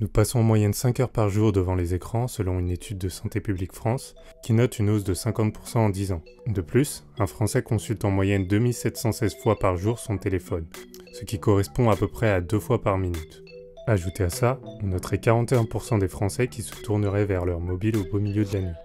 Nous passons en moyenne 5 heures par jour devant les écrans selon une étude de Santé publique France qui note une hausse de 50% en 10 ans. De plus, un Français consulte en moyenne 2716 fois par jour son téléphone, ce qui correspond à peu près à 2 fois par minute. Ajouté à ça, on noterait 41% des Français qui se tourneraient vers leur mobile au beau milieu de la nuit.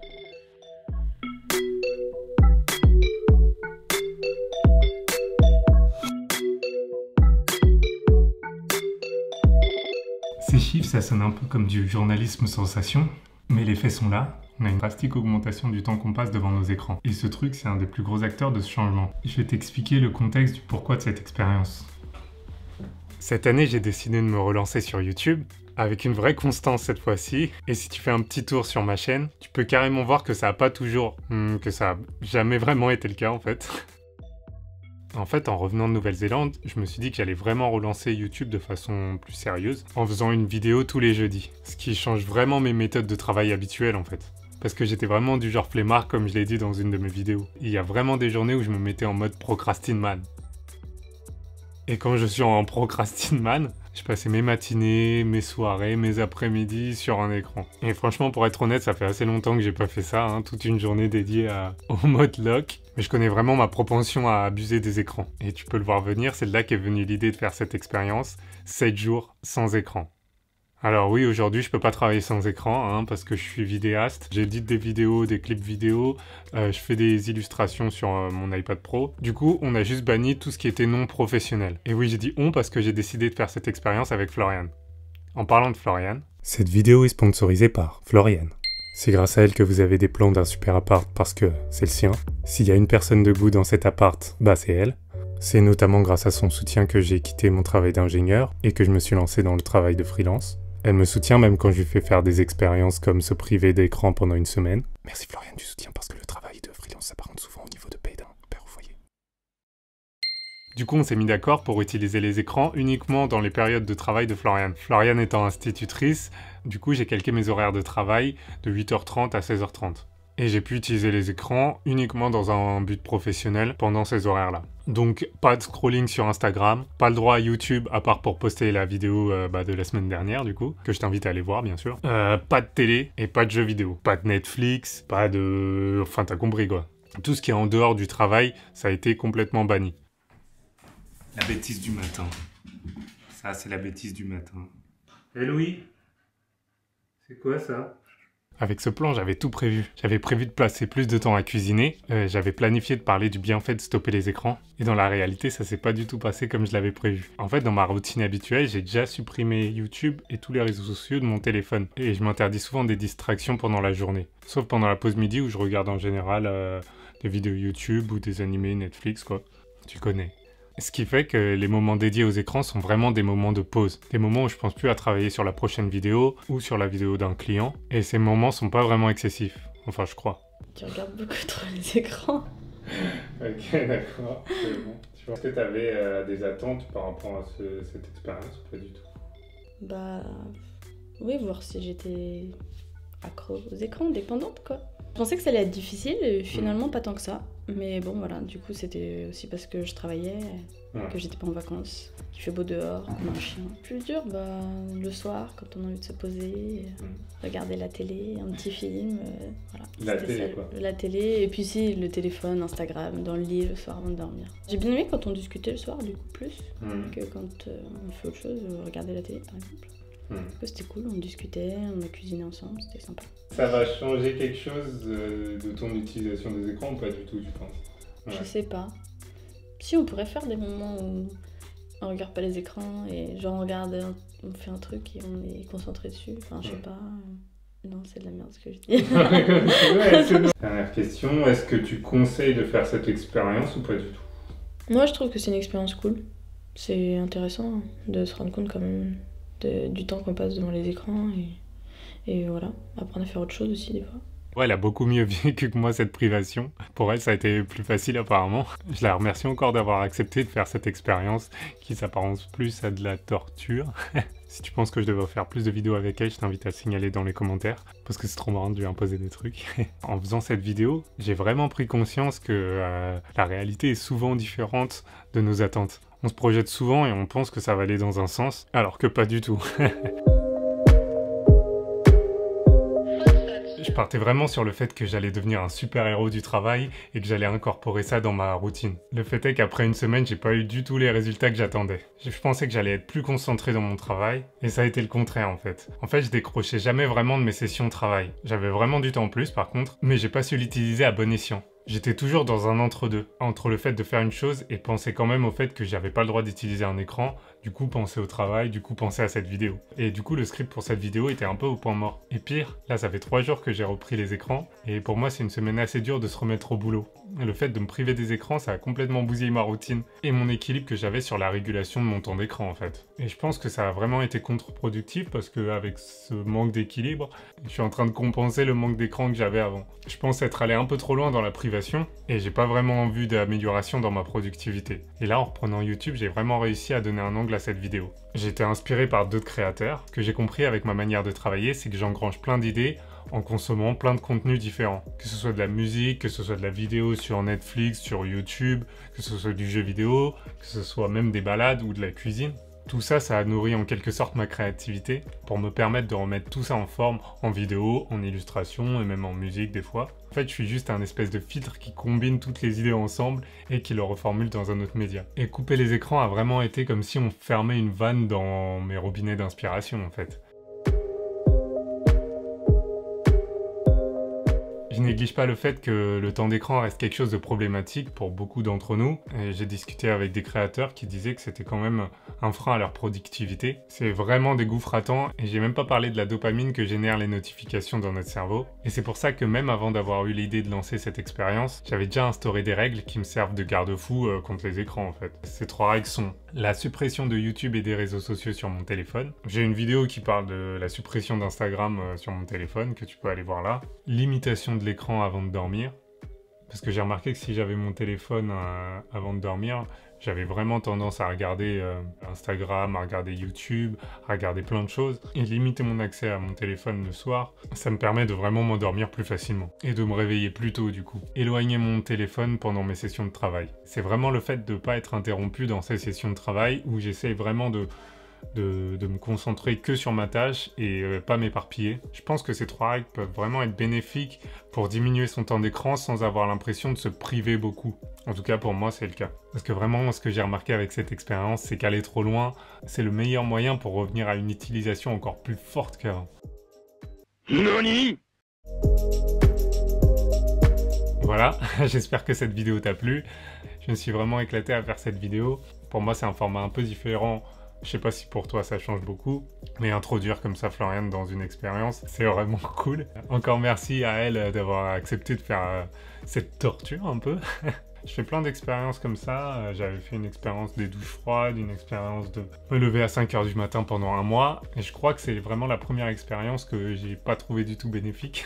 Ces chiffres, ça sonne un peu comme du journalisme sensation, mais les faits sont là. On a une drastique augmentation du temps qu'on passe devant nos écrans. Et ce truc, c'est un des plus gros acteurs de ce changement. Je vais t'expliquer le contexte du pourquoi de cette expérience. Cette année, j'ai décidé de me relancer sur YouTube, avec une vraie constance cette fois-ci. Et si tu fais un petit tour sur ma chaîne, tu peux carrément voir que ça n'a pas toujours... que ça n'a jamais vraiment été le cas en fait. En fait, en revenant de Nouvelle-Zélande, je me suis dit que j'allais vraiment relancer YouTube de façon plus sérieuse, en faisant une vidéo tous les jeudis. Ce qui change vraiment mes méthodes de travail habituelles en fait. Parce que j'étais vraiment du genre flemmard comme je l'ai dit dans une de mes vidéos. Il y a vraiment des journées où je me mettais en mode procrastine man. Et quand je suis en procrastine man, je passais mes matinées, mes soirées, mes après-midi sur un écran. Et franchement, pour être honnête, ça fait assez longtemps que j'ai pas fait ça, toute une journée dédiée au mode lock. Mais je connais vraiment ma propension à abuser des écrans. Et tu peux le voir venir, c'est de là qu'est venue l'idée de faire cette expérience, 7 jours sans écran. Alors oui, aujourd'hui, je peux pas travailler sans écran, parce que je suis vidéaste. J'édite des vidéos, des clips vidéo, je fais des illustrations sur mon iPad Pro. Du coup, on a juste banni tout ce qui était non professionnel. Et oui, j'ai dit on parce que j'ai décidé de faire cette expérience avec Florian. En parlant de Florian... Cette vidéo est sponsorisée par Florian. C'est grâce à elle que vous avez des plans d'un super appart parce que c'est le sien. S'il y a une personne de goût dans cet appart, bah c'est elle. C'est notamment grâce à son soutien que j'ai quitté mon travail d'ingénieur et que je me suis lancé dans le travail de freelance. Elle me soutient même quand je lui fais faire des expériences comme se priver d'écran pendant une semaine. Merci Florian du soutien parce que le travail de freelance s'apparente souvent au niveau de paye d'un père au foyer. Du coup, on s'est mis d'accord pour utiliser les écrans uniquement dans les périodes de travail de Florian. Florian étant institutrice, du coup j'ai calqué mes horaires de travail de 8h30 à 16h30. Et j'ai pu utiliser les écrans uniquement dans un but professionnel pendant ces horaires-là. Donc pas de scrolling sur Instagram, pas le droit à YouTube à part pour poster la vidéo de la semaine dernière du coup, que je t'invite à aller voir bien sûr. Pas de télé et pas de jeux vidéo. Pas de Netflix, pas de... Enfin t'as compris quoi. Tout ce qui est en dehors du travail, ça a été complètement banni. La bêtise du matin. Ça c'est la bêtise du matin. Eh Louis? C'est quoi ça? Avec ce plan, j'avais tout prévu. J'avais prévu de passer plus de temps à cuisiner, j'avais planifié de parler du bienfait de stopper les écrans, et dans la réalité, ça s'est pas du tout passé comme je l'avais prévu. En fait, dans ma routine habituelle, j'ai déjà supprimé YouTube et tous les réseaux sociaux de mon téléphone, et je m'interdis souvent des distractions pendant la journée. Sauf pendant la pause midi où je regarde en général des vidéos YouTube ou des animés Netflix, quoi. Tu connais. Ce qui fait que les moments dédiés aux écrans sont vraiment des moments de pause. Des moments où je pense plus à travailler sur la prochaine vidéo ou sur la vidéo d'un client. Et ces moments sont pas vraiment excessifs. Enfin, je crois. Tu regardes beaucoup trop les écrans. Ok, d'accord. C'est bon. Est-ce que tu avais des attentes par rapport à cette expérience ou pas du tout? Bah... oui, voir si j'étais accro aux écrans, dépendante quoi. Je pensais que ça allait être difficile et finalement pas tant que ça. Mais bon voilà, du coup c'était aussi parce que je travaillais, que j'étais pas en vacances, qu'il fait beau dehors, qu'on a un chien. Plus dur, bah le soir quand on a envie de se poser, regarder la télé, un petit film, voilà. La télé ça, quoi. La télé et puis si le téléphone, Instagram, dans le lit le soir avant de dormir. J'ai bien aimé quand on discutait le soir du coup plus que quand on fait autre chose, regarder la télé par exemple. C'était cool, on discutait, on a cuisiné ensemble, c'était sympa. Ça va changer quelque chose de ton utilisation des écrans ou pas du tout, tu penses? Je sais pas. Si, on pourrait faire des moments où on regarde pas les écrans et genre on fait un truc et on est concentré dessus. Enfin, je sais pas. Non, c'est de la merde ce que je dis. Dernière question, est-ce que tu conseilles de faire cette expérience ou pas du tout? Moi, je trouve que c'est une expérience cool. C'est intéressant de se rendre compte quand même du temps qu'on passe devant les écrans et voilà, apprendre à faire autre chose aussi des fois. Ouais, elle a beaucoup mieux vécu que moi cette privation. Pour elle, ça a été plus facile apparemment. Je la remercie encore d'avoir accepté de faire cette expérience qui s'apparente plus à de la torture. Si tu penses que je devrais faire plus de vidéos avec elle, je t'invite à le signaler dans les commentaires parce que c'est trop marrant de lui imposer des trucs. En faisant cette vidéo, j'ai vraiment pris conscience que la réalité est souvent différente de nos attentes. On se projette souvent et on pense que ça va aller dans un sens, alors que pas du tout. partais vraiment sur le fait que j'allais devenir un super-héros du travail et que j'allais incorporer ça dans ma routine. Le fait est qu'après une semaine, j'ai pas eu du tout les résultats que j'attendais. Je pensais que j'allais être plus concentré dans mon travail et ça a été le contraire en fait. En fait, je décrochais jamais vraiment de mes sessions de travail. J'avais vraiment du temps en plus par contre, mais j'ai pas su l'utiliser à bon escient. J'étais toujours dans un entre-deux, entre le fait de faire une chose et penser quand même au fait que j'avais pas le droit d'utiliser un écran, du coup penser au travail, du coup penser à cette vidéo. Et du coup le script pour cette vidéo était un peu au point mort. Et pire, là ça fait 3 jours que j'ai repris les écrans, et pour moi c'est une semaine assez dure de se remettre au boulot. Et le fait de me priver des écrans, ça a complètement bousillé ma routine et mon équilibre que j'avais sur la régulation de mon temps d'écran en fait. Et je pense que ça a vraiment été contre-productif parce qu'avec ce manque d'équilibre, je suis en train de compenser le manque d'écran que j'avais avant. Je pense être allé un peu trop loin dans la privation et j'ai pas vraiment vu d'amélioration dans ma productivité. Et là en reprenant YouTube, j'ai vraiment réussi à donner un angle à cette vidéo. J'ai été inspiré par d'autres créateurs. Ce que j'ai compris avec ma manière de travailler, c'est que j'engrange plein d'idées en consommant plein de contenus différents. Que ce soit de la musique, que ce soit de la vidéo sur Netflix, sur YouTube, que ce soit du jeu vidéo, que ce soit même des balades ou de la cuisine. Tout ça, ça a nourri en quelque sorte ma créativité pour me permettre de remettre tout ça en forme, en vidéo, en illustration et même en musique des fois. En fait, je suis juste un espèce de filtre qui combine toutes les idées ensemble et qui le reformule dans un autre média. Et couper les écrans a vraiment été comme si on fermait une vanne dans mes robinets d'inspiration en fait. Je néglige pas le fait que le temps d'écran reste quelque chose de problématique pour beaucoup d'entre nous. Et j'ai discuté avec des créateurs qui disaient que c'était quand même un frein à leur productivité. C'est vraiment des gouffres à temps et j'ai même pas parlé de la dopamine que génèrent les notifications dans notre cerveau. Et c'est pour ça que même avant d'avoir eu l'idée de lancer cette expérience, j'avais déjà instauré des règles qui me servent de garde-fou contre les écrans en fait. Ces 3 règles sont la suppression de YouTube et des réseaux sociaux sur mon téléphone. J'ai une vidéo qui parle de la suppression d'Instagram sur mon téléphone que tu peux aller voir là. Limitation de l'écran avant de dormir. Parce que j'ai remarqué que si j'avais mon téléphone avant de dormir, j'avais vraiment tendance à regarder Instagram, à regarder YouTube, à regarder plein de choses. Et limiter mon accès à mon téléphone le soir, ça me permet de vraiment m'endormir plus facilement. Et de me réveiller plus tôt du coup. Éloigner mon téléphone pendant mes sessions de travail. C'est vraiment le fait de ne pas être interrompu dans ces sessions de travail où j'essaie vraiment de me concentrer que sur ma tâche et pas m'éparpiller. Je pense que ces 3 règles peuvent vraiment être bénéfiques pour diminuer son temps d'écran sans avoir l'impression de se priver beaucoup. En tout cas, pour moi, c'est le cas. Parce que vraiment, ce que j'ai remarqué avec cette expérience, c'est qu'aller trop loin, c'est le meilleur moyen pour revenir à une utilisation encore plus forte qu'avant. NANI ? Voilà, j'espère que cette vidéo t'a plu. Je me suis vraiment éclaté à faire cette vidéo. Pour moi, c'est un format un peu différent. Je sais pas si pour toi ça change beaucoup, mais introduire comme ça Floriane dans une expérience, c'est vraiment cool. Encore merci à elle d'avoir accepté de faire cette torture un peu. Je fais plein d'expériences comme ça. J'avais fait une expérience des douches froides, une expérience de me lever à 5 h du matin pendant 1 mois. Et je crois que c'est vraiment la première expérience que j'ai pas trouvé du tout bénéfique.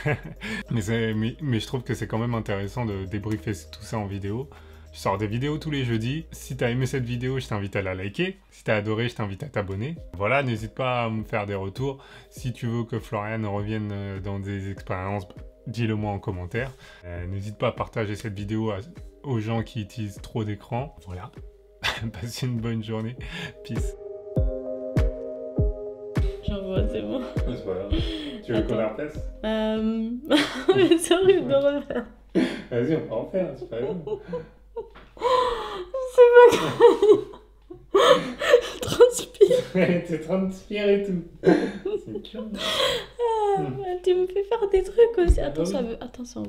mais je trouve que c'est quand même intéressant de débriefer tout ça en vidéo. Je sors des vidéos tous les jeudis. Si t'as aimé cette vidéo, je t'invite à la liker. Si t'as adoré, je t'invite à t'abonner. Voilà, n'hésite pas à me faire des retours. Si tu veux que Floriane revienne dans des expériences, dis-le moi en commentaire. N'hésite pas à partager cette vidéo aux gens qui utilisent trop d'écran. Voilà. Passe une bonne journée. Peace. J'en vois, c'est bon. C'est pas grave. Tu veux qu'on la refasse? Mais c'est horrible de refaire. Vas-y, on va en faire, c'est pas grave. C'est pas grave. Je transpire. Tu transpires et tout. C'est chiant. Tu me fais faire des trucs aussi. Attends, ça veut... Attends, ça...